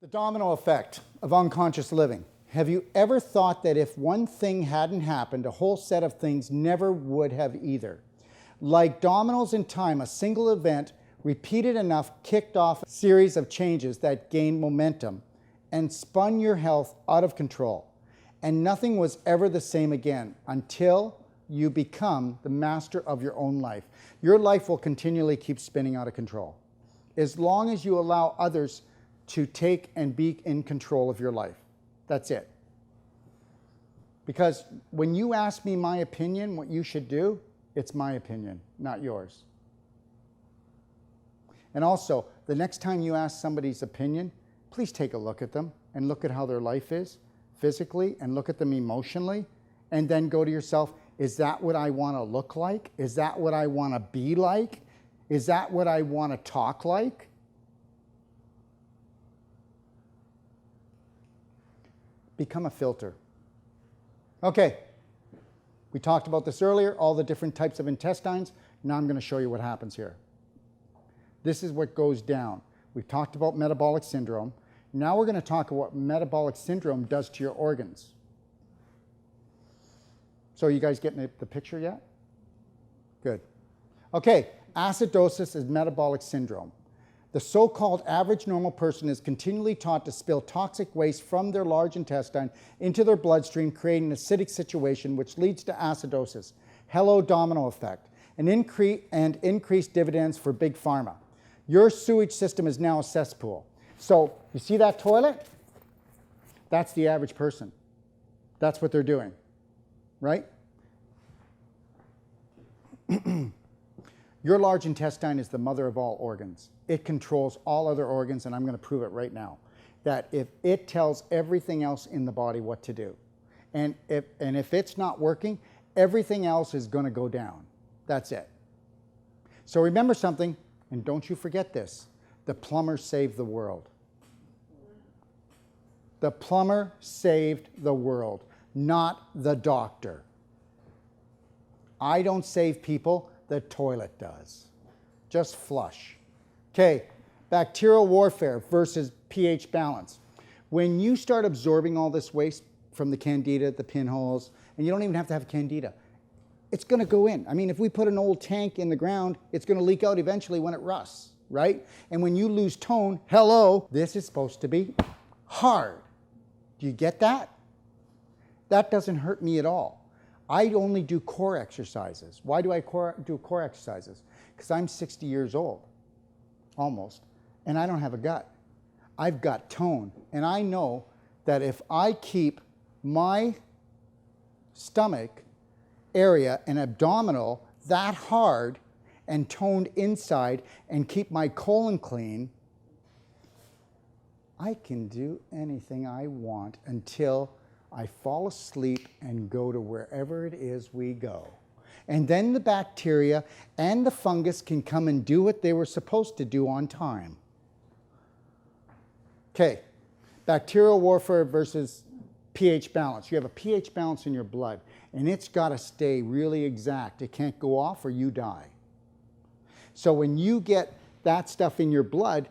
The domino effect of unconscious living. Have you ever thought that if one thing hadn't happened, a whole set of things never would have either? Like dominoes in time, a single event, repeated enough, kicked off a series of changes that gained momentum and spun your health out of control. And nothing was ever the same again until you become the master of your own life. Your life will continually keep spinning out of control as long as you allow others to take and be in control of your life. That's it. Because when you ask me my opinion, what you should do, it's my opinion, not yours. And also, the next time you ask somebody's opinion, please take a look at them and look at how their life is physically and look at them emotionally, and then go to yourself, is that what I want to look like? Is that what I want to be like? Is that what I want to talk like? Become a filter. Okay, we talked about this earlier, all the different types of intestines. Now I'm going to show you what happens here. This is what goes down. We've talked about metabolic syndrome. Now we're going to talk about what metabolic syndrome does to your organs. So you guys getting the picture yet? Good. Okay, acidosis is metabolic syndrome. The so-called average normal person is continually taught to spill toxic waste from their large intestine into their bloodstream, creating an acidic situation which leads to acidosis. Hello, domino effect. Increased dividends for big pharma. Your sewage system is now a cesspool. So you see that toilet? That's the average person. That's what they're doing, right? Your large intestine is the mother of all organs. It controls all other organs, and I'm going to prove it right now, that if it tells everything else in the body what to do, and if it's not working, everything else is going to go down. That's it. So remember something, and don't you forget this. The plumber saved the world. The plumber saved the world, not the doctor. I don't save people. The toilet does. Just flush. Okay, bacterial warfare versus pH balance. When you start absorbing all this waste from the candida, the pinholes, and you don't even have to have candida, it's going to go in. I mean, if we put an old tank in the ground, it's going to leak out eventually when it rusts, right? And when you lose tone, hello, this is supposed to be hard. Do you get that? That doesn't hurt me at all. I only do core exercises. Why do I do core exercises? Because I'm 60 years old, almost, and I don't have a gut. I've got tone, and I know that if I keep my stomach area and abdominal that hard and toned inside and keep my colon clean, I can do anything I want until I fall asleep and go to wherever it is we go. And then the bacteria and the fungus can come and do what they were supposed to do on time. Okay, bacterial warfare versus pH balance. You have a pH balance in your blood, and it's got to stay really exact. It can't go off or you die. So when you get that stuff in your blood,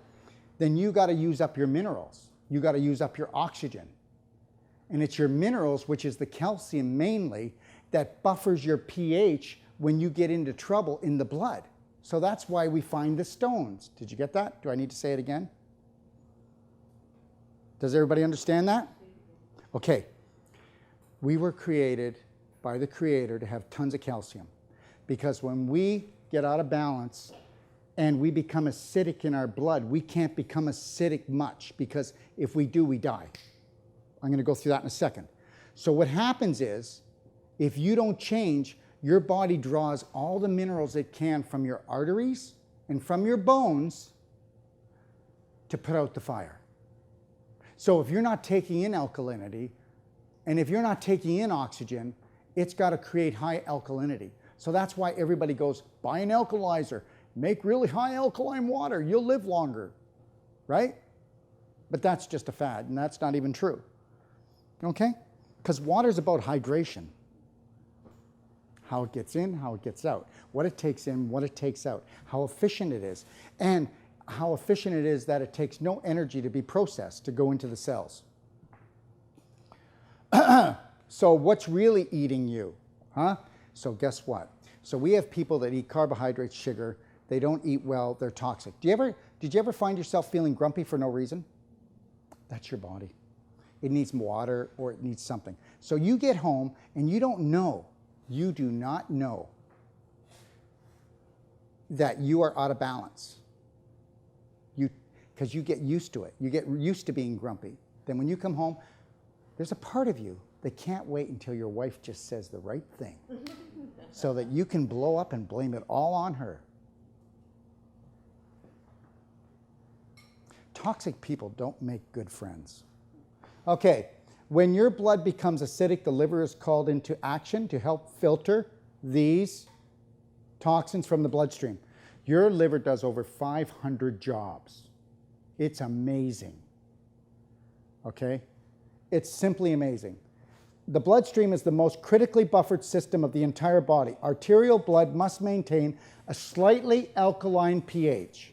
then you got to use up your minerals. You got to use up your oxygen. And it's your minerals, which is the calcium mainly, that buffers your pH when you get into trouble in the blood. So that's why we find the stones. Did you get that? Do I need to say it again? Does everybody understand that? Okay. We were created by the Creator to have tons of calcium, because when we get out of balance and we become acidic in our blood, we can't become acidic much, because if we do, we die. I'm going to go through that in a second. So what happens is, if you don't change, your body draws all the minerals it can from your arteries and from your bones to put out the fire. So if you're not taking in alkalinity, and if you're not taking in oxygen, it's got to create high alkalinity. So that's why everybody goes, buy an alkalizer, make really high alkaline water, you'll live longer, right? But that's just a fad, and that's not even true. Okay? Because water is about hydration. How it gets in, how it gets out. What it takes in, what it takes out. How efficient it is. And how efficient it is that it takes no energy to be processed to go into the cells. So what's really eating you? So guess what? So we have people that eat carbohydrates, sugar, they don't eat well, they're toxic. Did you ever find yourself feeling grumpy for no reason? That's your body. It needs water or it needs something. So you get home and you don't know, you do not know that you are out of balance. Because you get used to it. You get used to being grumpy. Then when you come home, there's a part of you that can't wait until your wife just says the right thing so that you can blow up and blame it all on her. Toxic people don't make good friends. Okay, when your blood becomes acidic, the liver is called into action to help filter these toxins from the bloodstream. Your liver does over 500 jobs. It's amazing. Okay? It's simply amazing. The bloodstream is the most critically buffered system of the entire body. Arterial blood must maintain a slightly alkaline pH.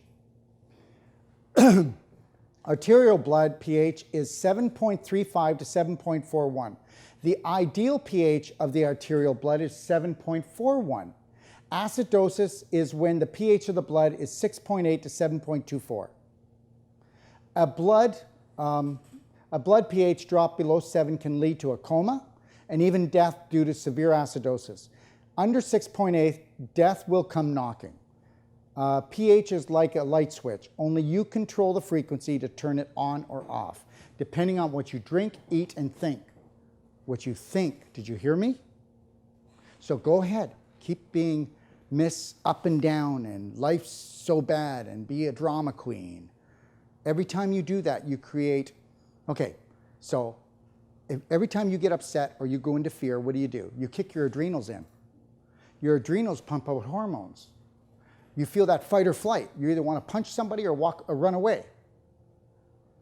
Arterial blood pH is 7.35 to 7.41. The ideal pH of the arterial blood is 7.41. Acidosis is when the pH of the blood is 6.8 to 7.24. A blood pH drop below 7 can lead to a coma and even death due to severe acidosis. Under 6.8, death will come knocking. pH is like a light switch. Only you control the frequency to turn it on or off, depending on what you drink, eat, and think. What you think. Did you hear me? So go ahead. Keep being Miss Up and Down and life's so bad and be a drama queen. Every time you do that, you create, okay, so every time you get upset or you go into fear, what do? You kick your adrenals in. Your adrenals pump out hormones. You feel that fight or flight. You either want to punch somebody or walk or run away.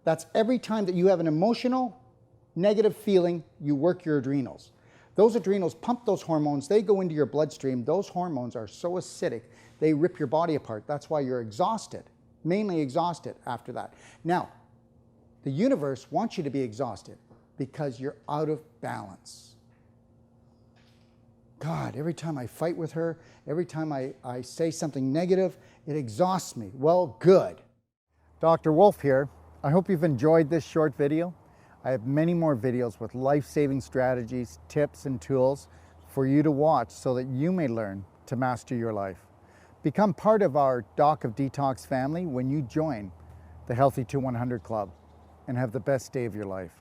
That's every time that you have an emotional, negative feeling, you work your adrenals. Those adrenals pump those hormones. They go into your bloodstream. Those hormones are so acidic, they rip your body apart. That's why you're exhausted, mainly exhausted after that. Now, the universe wants you to be exhausted because you're out of balance. God, every time I fight with her, every time I say something negative, it exhausts me. Well, good. Dr. Wolfe here. I hope you've enjoyed this short video. I have many more videos with life-saving strategies, tips, and tools for you to watch so that you may learn to master your life. Become part of our Doc of Detox family when you join the Healthy to 100 Club and have the best day of your life.